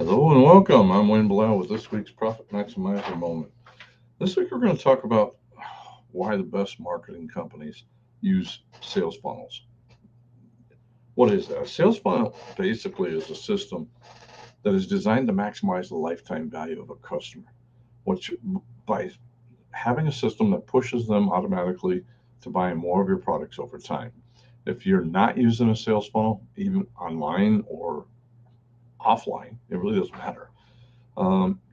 Hello and welcome. I'm Wayne Blau with this week's Profit Maximizer Moment. This week we're going to talk about why the best marketing companies use sales funnels. What is that? A sales funnel basically is a system that is designed to maximize the lifetime value of a customer, which by having a system that pushes them automatically to buy more of your products over time. If you're not using a sales funnel, even online or offline, it really doesn't matter.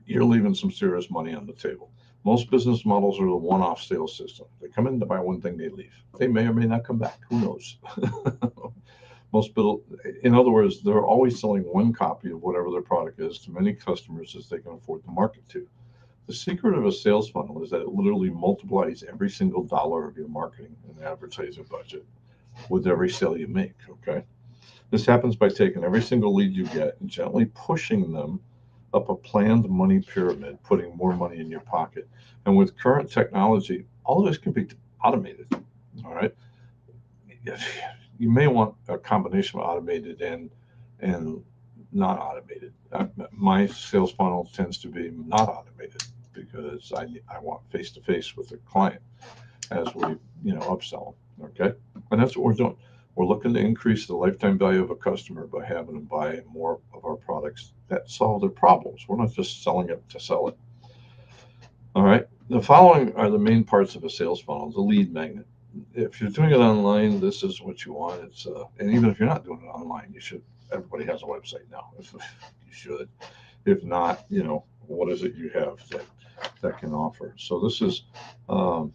You're leaving some serious money on the table. Most business models are the one-off sales system. They come in to buy one thing, they leave. They may or may not come back. Who knows? Most people, in other words, they're always selling one copy of whatever their product is to many customers as they can afford to market to. The secret of a sales funnel is that it literally multiplies every single dollar of your marketing and advertising budget with every sale you make. Okay. This happens by taking every single lead you get and gently pushing them up a planned money pyramid, putting more money in your pocket. And with current technology, all of this can be automated. All right. You may want a combination of automated and not automated. My sales funnel tends to be not automated because I want face to face with the client as we upsell them. Okay, and that's what we're doing. We're looking to increase the lifetime value of a customer by having them buy more of our products that solve their problems. We're not just selling it to sell it. All right. The following are the main parts of a sales funnel: the lead magnet. If you're doing it online, this is what you want. And even if you're not doing it online, you should. Everybody has a website now. If you should. If not, what is it you have that can offer? So um,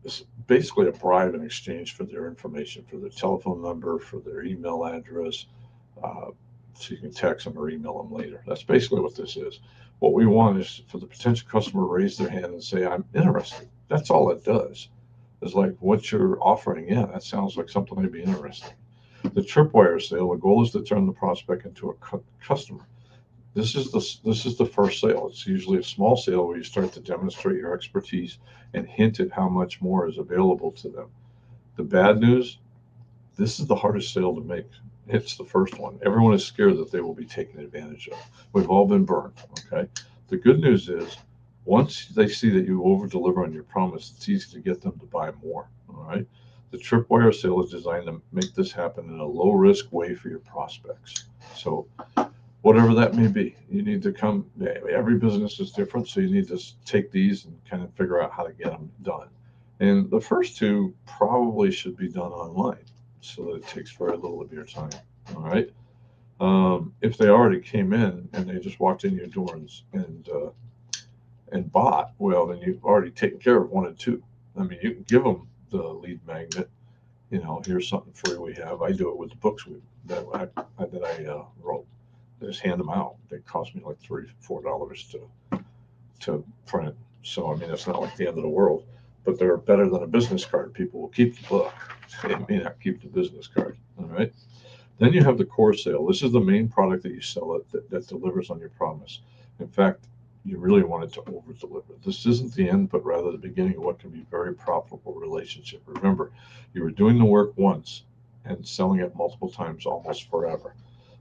this is basically a bribe in exchange for their information, for their telephone number, for their email address, uh, so you can text them or email them later. That's basically what this is. What we want is for the potential customer to raise their hand and say, "I'm interested." That's all it does. It's like what you're offering. Yeah, that sounds like something I'd be interested in. The tripwire sale. The goal is to turn the prospect into a customer. This is the first sale. It's usually a small sale where you start to demonstrate your expertise and hint at how much more is available to them. The bad news, this is the hardest sale to make. It's the first one. Everyone is scared that they will be taken advantage of. We've all been burned. Okay. The good news is once they see that you over deliver on your promise, it's easy to get them to buy more. All right. The tripwire sale is designed to make this happen in a low risk way for your prospects. So whatever that may be. You need to come, every business is different, so you need to take these and kind of figure out how to get them done. And the first two probably should be done online so that it takes very little of your time. All right. If they already came in and they just walked in your door and bought, well, then you've already taken care of one and two. I mean, you can give them the lead magnet. Here's something free we have. I do it with the books that I wrote. Just hand them out. They cost me like $3, $4 to print. So I mean, it's not like the end of the world, but they're better than a business card. People will keep the book. They may not keep the business card. All right. Then you have the core sale. This is the main product that you sell that delivers on your promise. In fact, you really want it to over deliver. This isn't the end, but rather the beginning of what can be a very profitable relationship. Remember, you were doing the work once and selling it multiple times almost forever.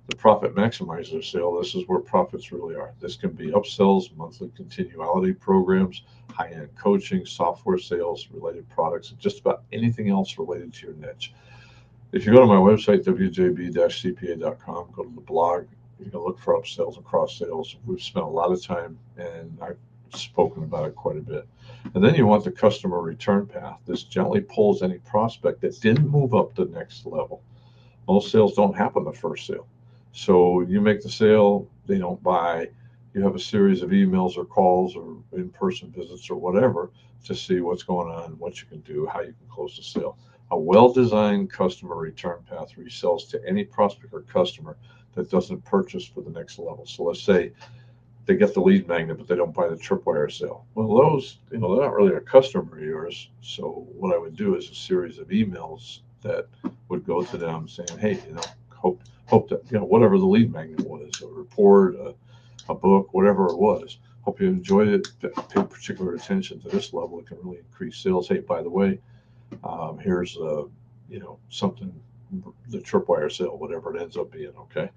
The profit maximizer sale, this is where profits really are. This can be upsells, monthly continuality programs, high end coaching, software sales, related products, and just about anything else related to your niche. If you go to my website, wjb-cpa.com, go to the blog, you can look for upsells and cross sales. We've spent a lot of time and I've spoken about it quite a bit. And then you want the customer return path. This gently pulls any prospect that didn't move up the next level. Most sales don't happen the first sale. So you make the sale, they don't buy. You have a series of emails or calls or in-person visits or whatever to see what's going on, what you can do, how you can close the sale. A well-designed customer return path resells to any prospect or customer that doesn't purchase for the next level. So let's say they get the lead magnet, but they don't buy the tripwire sale. Well, those, they're not really a customer of yours. So what I would do is a series of emails that would go to them saying, hey, hope that, whatever the lead magnet was, a report, a book, whatever it was. Hope you enjoyed it. Pay particular attention to this level. It can really increase sales. Hey, by the way, here's something, the tripwire sale, whatever it ends up being. Okay.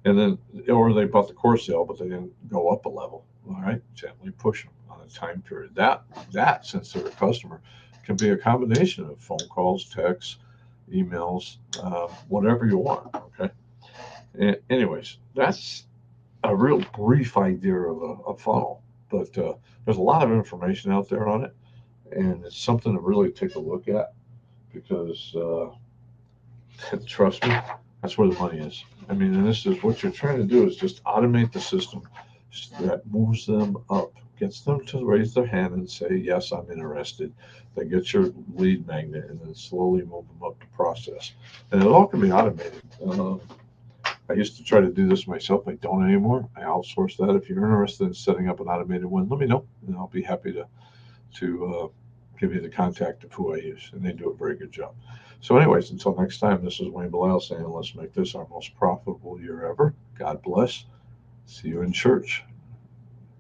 And then, or they bought the core sale, but they didn't go up a level. All right, gently push them on a time period. That since they're a customer, can be a combination of phone calls, texts, emails, whatever you want. Okay. Anyways, that's a real brief idea of a funnel, but there's a lot of information out there on it, and it's something to really take a look at because trust me, that's where the money is. I mean, and this is what you're trying to do is just automate the system that moves them up, gets them to raise their hand and say, yes, I'm interested. They get your lead magnet and then slowly move them up the process. And it all can be automated. I used to try to do this myself. I don't anymore. I outsource that. If you're interested in setting up an automated one, let me know, and I'll be happy to give you the contact of who I use, and they do a very good job. So, anyways, until next time, this is Wayne Belisle saying, let's make this our most profitable year ever. God bless. See you in church.